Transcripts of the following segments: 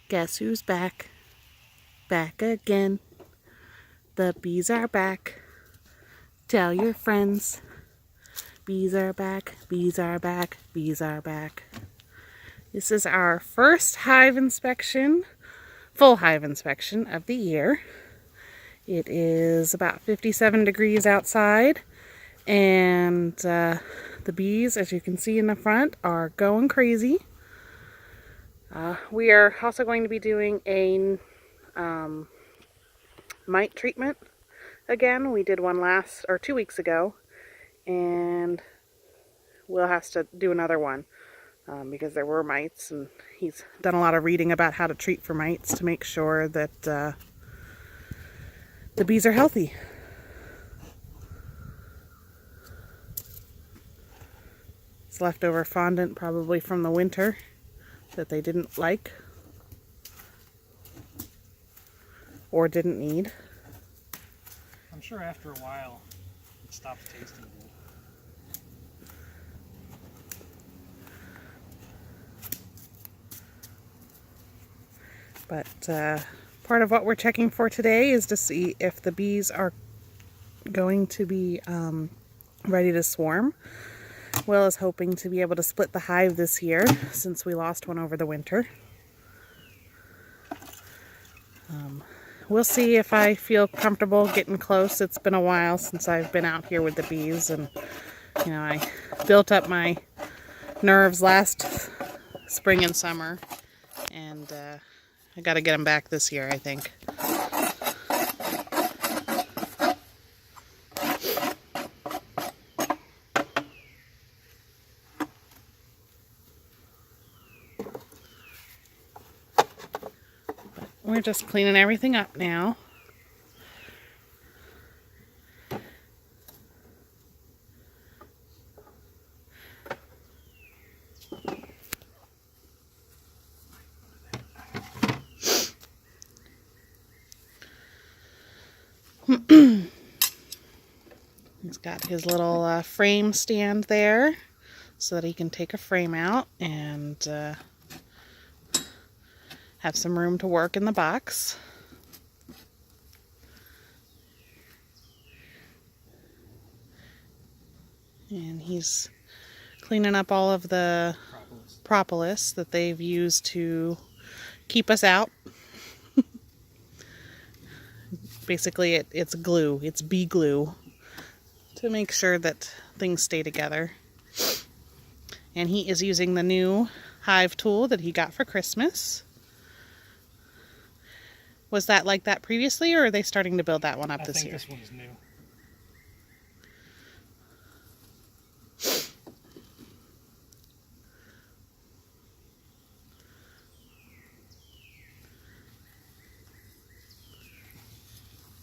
Guess who's back? Back again. The bees are back. Tell your friends. Bees are back, bees are back, bees are back. This is our first hive inspection, full hive inspection of the year. It is about 57 degrees outside, and the bees, as you can see in the front, are going crazy. We are also going to be doing a mite treatment again. We did one 2 weeks ago, and we'll have to do another one because there were mites, and he's done a lot of reading about how to treat for mites to make sure that the bees are healthy. It's leftover fondant, probably from the winter, that they didn't like or didn't need. I'm sure after a while it stops tasting good. But part of what we're checking for today is to see if the bees are going to be ready to swarm. Will is hoping to be able to split the hive this year since we lost one over the winter. We'll see if I feel comfortable getting close. It's been a while since I've been out here with the bees, and you know, I built up my nerves last spring and summer, and I got to get them back this year, I think. We're just cleaning everything up now. He's got his little frame stand there so that he can take a frame out and have some room to work in the box. And he's cleaning up all of the propolis that they've used to keep us out. Basically, it's glue. It's bee glue to make sure that things stay together. And he is using the new hive tool that he got for Christmas. Was that like that previously, or are they starting to build that one up this year? I think this one's new.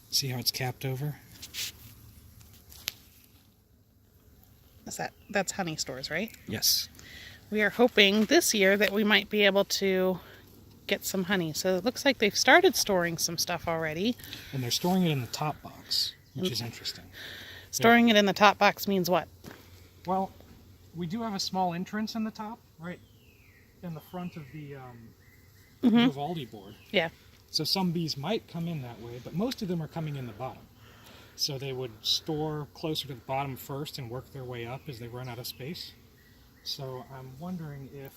See how it's capped over? That's honey stores, right? Yes. We are hoping this year that we might be able to get some honey. So it looks like they've started storing some stuff already. And they're storing it in the top box, which is interesting. Storing it in the top box means what? Well, we do have a small entrance in the top, right in the front of the Vivaldi board. Yeah. So some bees might come in that way, but most of them are coming in the bottom. So they would store closer to the bottom first and work their way up as they run out of space. So I'm wondering if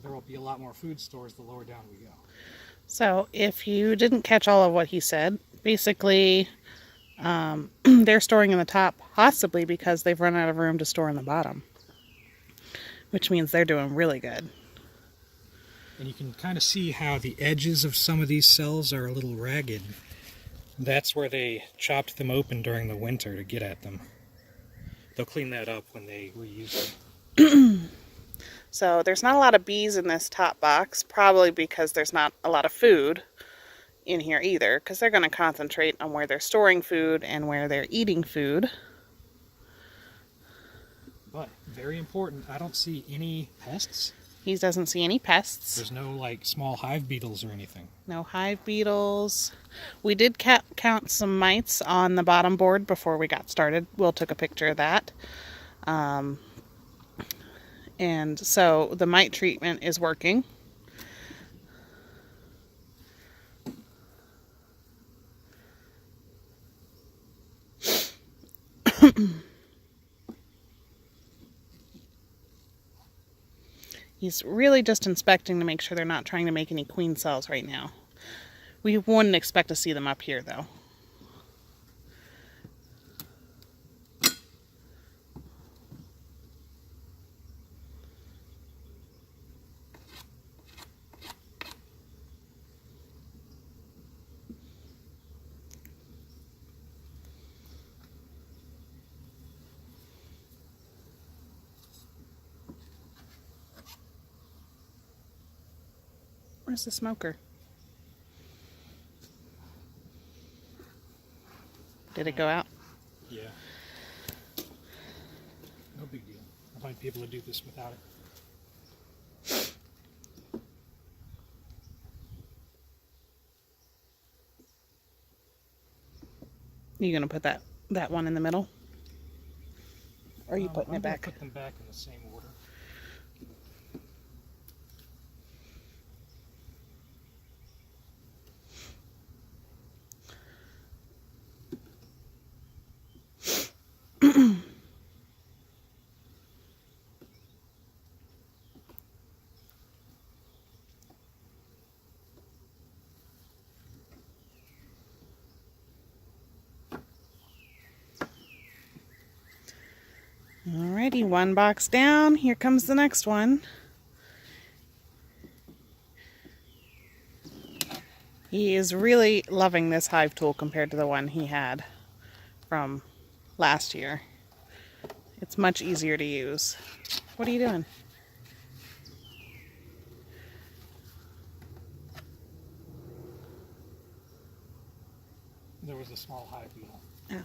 there will be a lot more food stores the lower down we go. So if you didn't catch all of what he said, basically they're storing in the top possibly because they've run out of room to store in the bottom, which means they're doing really good. And you can kind of see how the edges of some of these cells are a little ragged. That's where they chopped them open during the winter to get at them. They'll clean that up when they reuse them. So there's not a lot of bees in this top box, probably because there's not a lot of food in here either, because they're going to concentrate on where they're storing food and where they're eating food. But, very important, I don't see any pests. He doesn't see any pests. There's no, like, small hive beetles or anything. No hive beetles. We did count some mites on the bottom board before we got started. Will took a picture of that. And so the mite treatment is working. He's really just inspecting to make sure they're not trying to make any queen cells right now. We wouldn't expect to see them up here, though. Where's the smoker? Did it go out? Yeah. No big deal. I might be able to do this without it. You gonna put that one in the middle? Or are you putting I'm it back? Put them back in the same order. Alrighty, one box down. Here comes the next one. He is really loving this hive tool compared to the one he had from last year. It's much easier to use. What are you doing? There was a small hive beetle. Oh.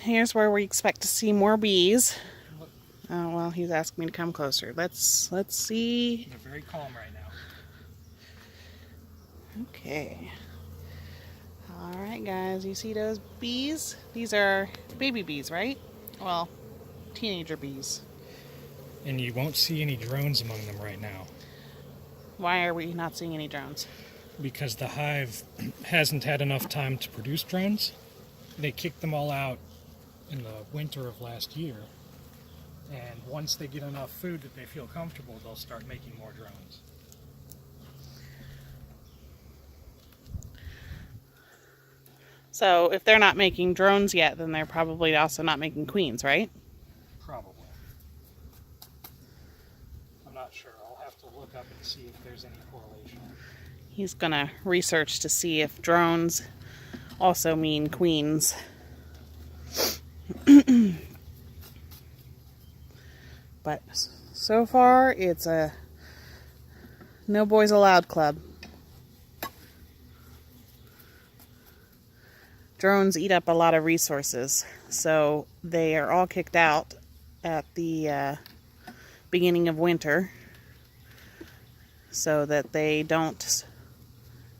Here's where we expect to see more bees. Oh, well, he's asking me to come closer. Let's see. They're very calm right now. Okay. Alright, guys, you see those bees? These are baby bees, right? Well, teenager bees. And you won't see any drones among them right now. Why are we not seeing any drones? Because the hive hasn't had enough time to produce drones. They kicked them all out in the winter of last year. And once they get enough food that they feel comfortable, they'll start making more drones. So if they're not making drones yet, then they're probably also not making queens, right? Probably. I'm not sure. I'll have to look up and see if there's any correlation. He's gonna research to see if drones also mean queens. But so far, it's a no boys allowed club. Drones eat up a lot of resources, so they are all kicked out at the beginning of winter so that they don't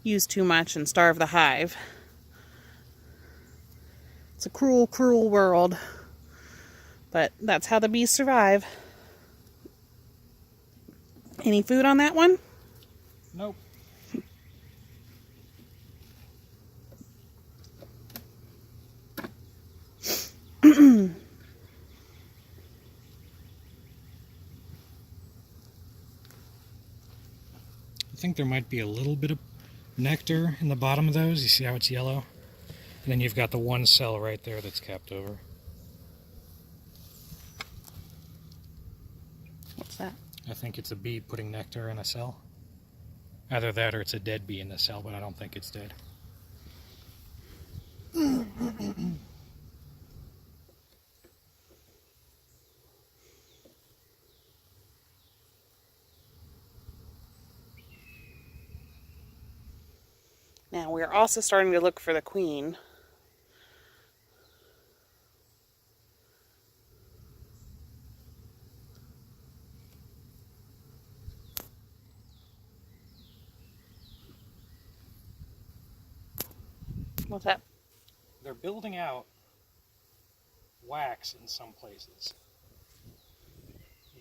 use too much and starve the hive. It's a cruel, cruel world, but that's how the bees survive. Any food on that one? Nope. I think there might be a little bit of nectar in the bottom of those. You see how it's yellow? And then you've got the one cell right there that's capped over. What's that? I think it's a bee putting nectar in a cell. Either that or it's a dead bee in the cell, but I don't think it's dead. Now we're also starting to look for the queen. What's that? They're building out wax in some places.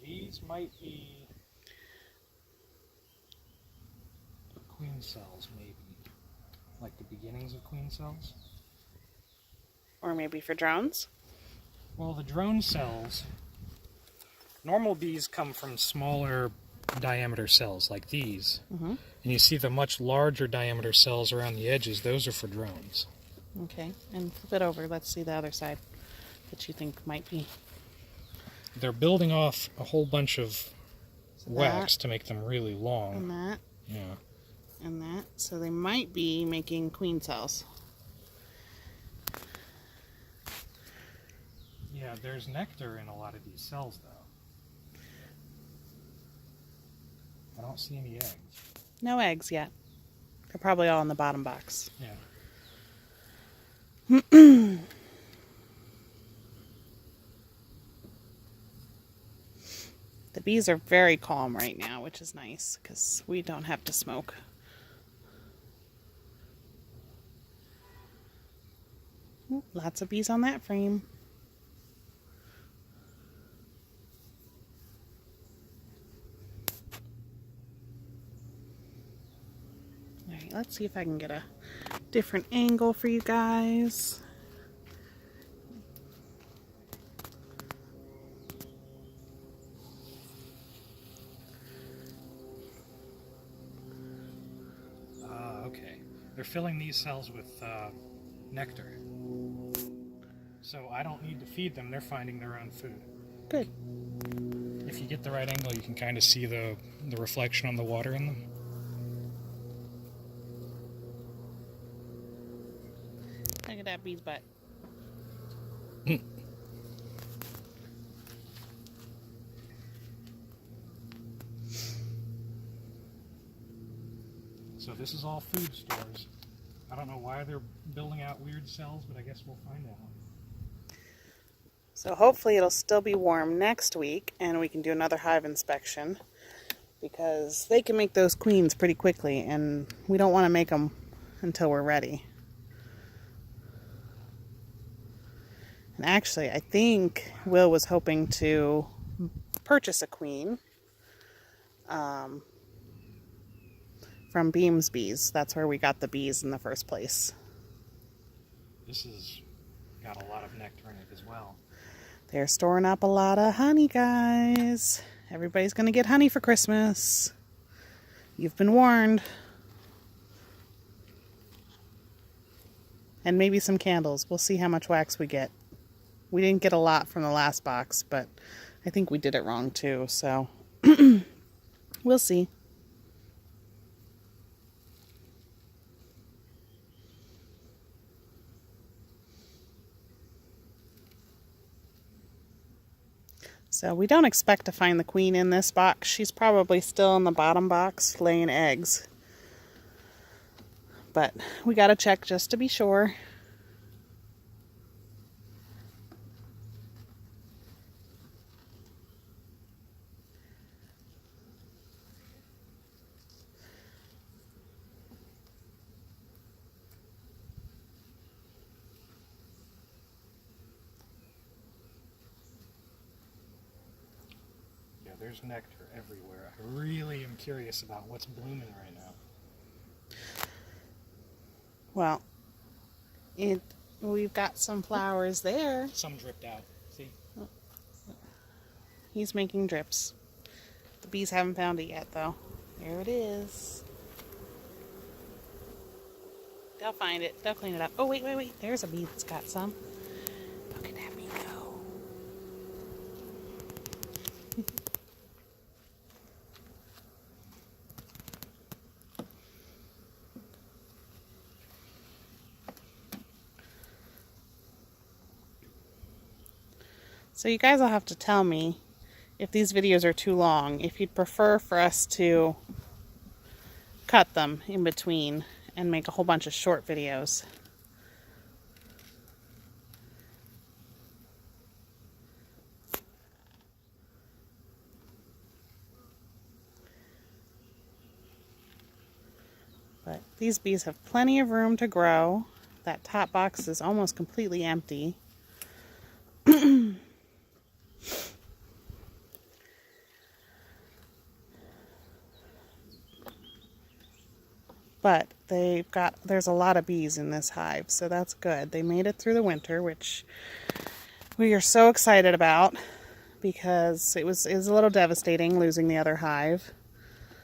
These might be queen cells, maybe. Like the beginnings of queen cells. Or maybe for drones? Well, the drone cells, normal bees come from smaller diameter cells like these. Mm-hmm. And you see the much larger diameter cells around the edges, those are for drones. Okay, and flip it over. Let's see the other side that you think might be. They're building off a whole bunch of wax to make them really long. And that. Yeah. And that. So they might be making queen cells. Yeah, there's nectar in a lot of these cells, though. I don't see any eggs. No eggs yet. They're probably all in the bottom box. Yeah. The bees are very calm right now, which is nice because we don't have to smoke. Ooh, lots of bees on that frame. Alright, let's see if I can get a different angle for you guys. Okay. They're filling these cells with nectar. So I don't need to feed them, they're finding their own food. Good. If you get the right angle, you can kind of see the reflection on the water in them. Look at that bee's butt. So this is all food stores. I don't know why they're building out weird cells, but I guess we'll find out. So hopefully it'll still be warm next week and we can do another hive inspection because they can make those queens pretty quickly and we don't want to make them until we're ready. And actually, I think Will was hoping to purchase a queen from Beam's Bees. That's where we got the bees in the first place. This has got a lot of nectar in it as well. They're storing up a lot of honey, guys. Everybody's going to get honey for Christmas. You've been warned. And maybe some candles. We'll see how much wax we get. We didn't get a lot from the last box, but I think we did it wrong too, so we'll see. So we don't expect to find the queen in this box. She's probably still in the bottom box laying eggs. But we gotta check just to be sure. There's nectar everywhere. I really am curious about what's blooming right now. Well, we've got some flowers there. Some dripped out. See? He's making drips. The bees haven't found it yet, though. There it is. They'll find it. They'll clean it up. Oh, wait. There's a bee that's got some. Look at that bee go. So you guys will have to tell me if these videos are too long, if you'd prefer for us to cut them in between and make a whole bunch of short videos. But these bees have plenty of room to grow. that top box is almost completely empty. But there's a lot of bees in this hive, so that's good. They made it through the winter, which we are so excited about because it was a little devastating losing the other hive.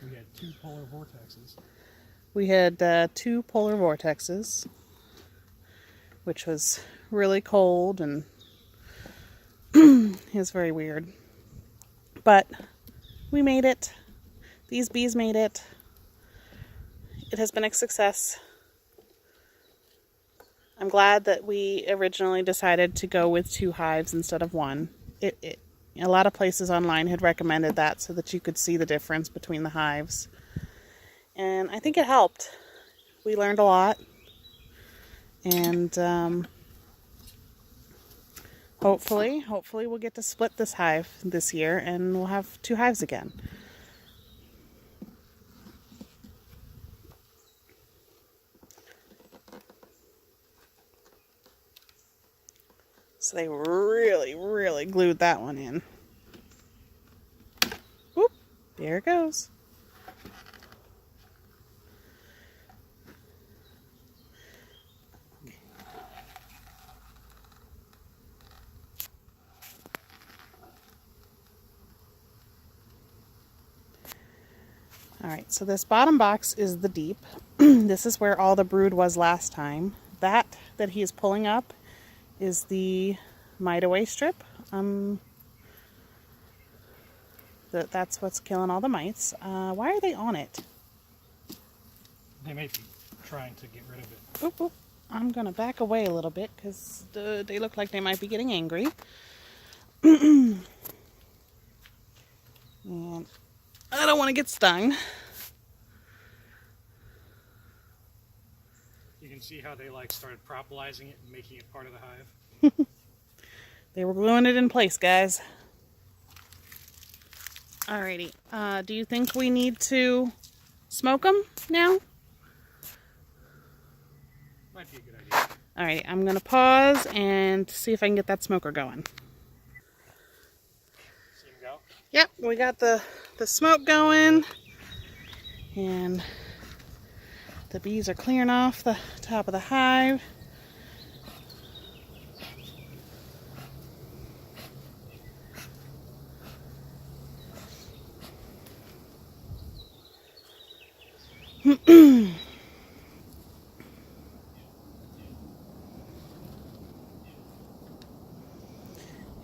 We had two polar vortexes. We had 2 polar vortexes, which was really cold and it was very weird. But we made it. These bees made it. It has been a success. I'm glad that we originally decided to go with 2 hives instead of 1. A lot of places online had recommended that so that you could see the difference between the hives. And I think it helped. We learned a lot. And hopefully we'll get to split this hive this year and we'll have 2 hives again. So they really, really glued that one in. Whoop, there it goes. Alright, so this bottom box is the deep. This is where all the brood was last time. That he is pulling up is the mite away strip. That's what's killing all the mites. Why are they on it? They may be trying to get rid of it. Oop, oop. I'm going to back away a little bit because they look like they might be getting angry. And I don't want to get stung. You can see how they started propolising it and making it part of the hive. They were gluing it in place, guys. Alrighty. Do you think we need to smoke them now? Might be a good idea. Alright, I'm going to pause and see if I can get that smoker going. See him go? Yep, we got the smoke going. And the bees are clearing off the top of the hive.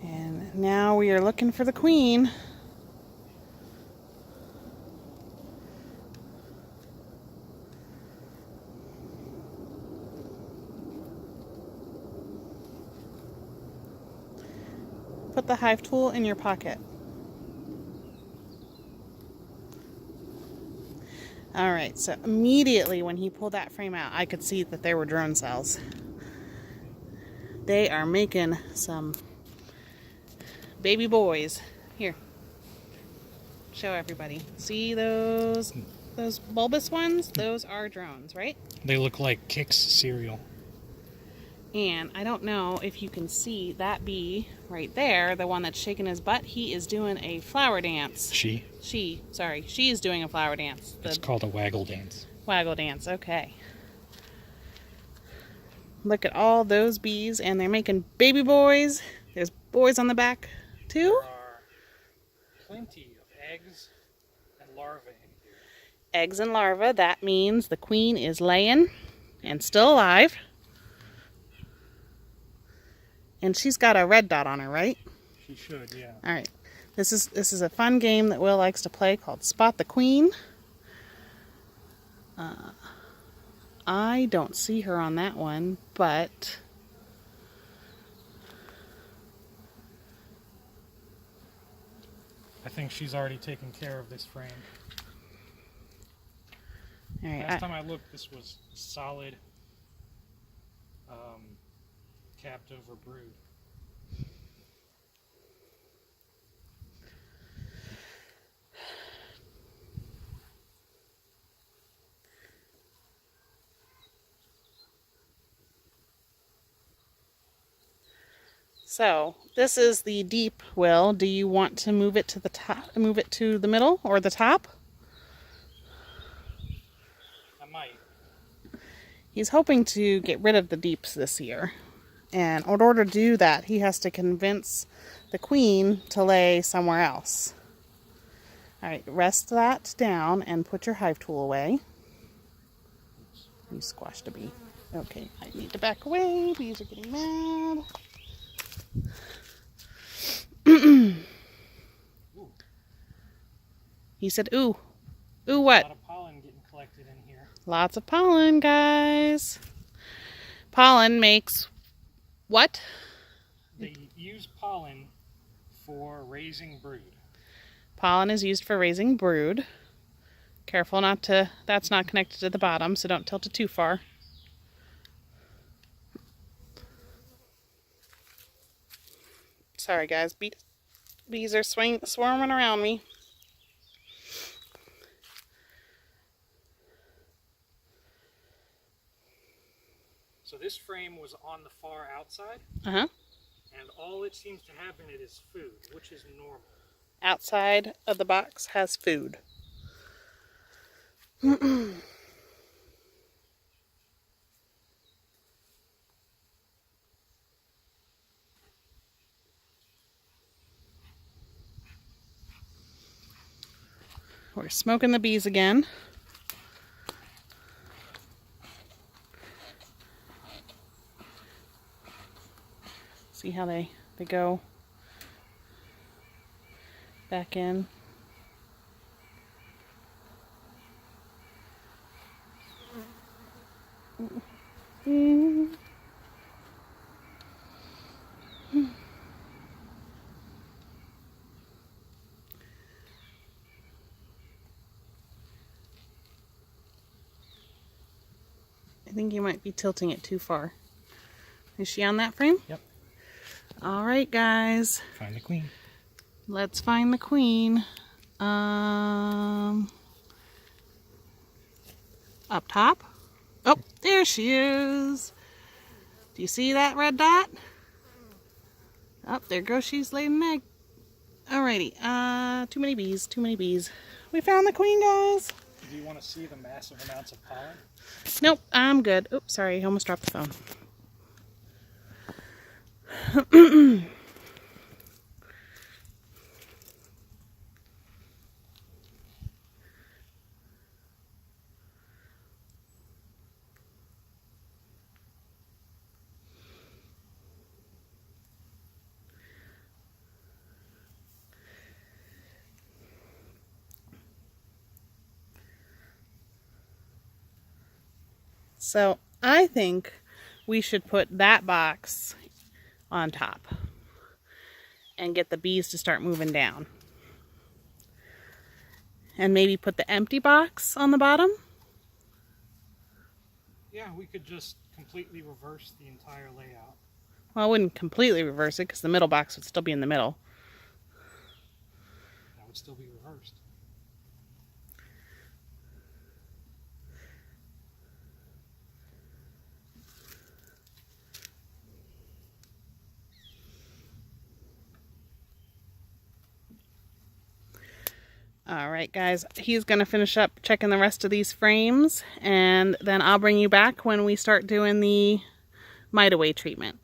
And now we are looking for the queen. Put the hive tool in your pocket. Alright, so immediately when he pulled that frame out, I could see that there were drone cells. They are making some baby boys. Here, show everybody. See those bulbous ones? Those are drones, right? They look like Kix cereal. And I don't know if you can see that bee right there, the one that's shaking his butt. He is doing a flower dance. She is doing a flower dance. It's called a waggle dance. Waggle dance, okay. Look at all those bees, and they're making baby boys. There's boys on the back, too. There are plenty of eggs and larvae in here. Eggs and larvae, that means the queen is laying and still alive. And she's got a red dot on her, right? She should, yeah. All right. This is a fun game that Will likes to play called Spot the Queen. I don't see her on that one, but I think she's already taken care of this frame. all right. Last time I looked, this was solid capped over brood. So this is the deep will. Do you want to move it to the top, move it to the middle or the top? I might. He's hoping to get rid of the deeps this year. And in order to do that, he has to convince the queen to lay somewhere else. All right, rest that down and put your hive tool away. You squashed a bee. Okay, I need to back away. Bees are getting mad. He said, ooh. Ooh, what? A lot of pollen getting collected in here. Lots of pollen, guys. Pollen makes what? They use pollen for raising brood. Pollen is used for raising brood. Careful not to, that's not connected to the bottom, so don't tilt it too far. Sorry guys, bees are swarming around me. So this frame was on the far outside, Uh-huh. and all it seems to have in it is food, which is normal. Outside of the box has food. We're smoking the bees again. See how they go back in. I think you might be tilting it too far. Is she on that frame? Yep. All right, guys. Find the queen. Let's find the queen. Up top. Oh, there she is. Do you see that red dot? Oh, there goes. She's laying an egg. Alrighty. Too many bees. Too many bees. We found the queen, guys. Do you want to see the massive amounts of pollen? Nope, I'm good. Oops, sorry. I almost dropped the phone. So I think we should put that box on top and get the bees to start moving down. And maybe put the empty box on the bottom. Yeah, we could just completely reverse the entire layout. Well, I wouldn't completely reverse it because the middle box would still be in the middle. That would still be reversed. Alright guys, he's going to finish up checking the rest of these frames and then I'll bring you back when we start doing the mite away treatment.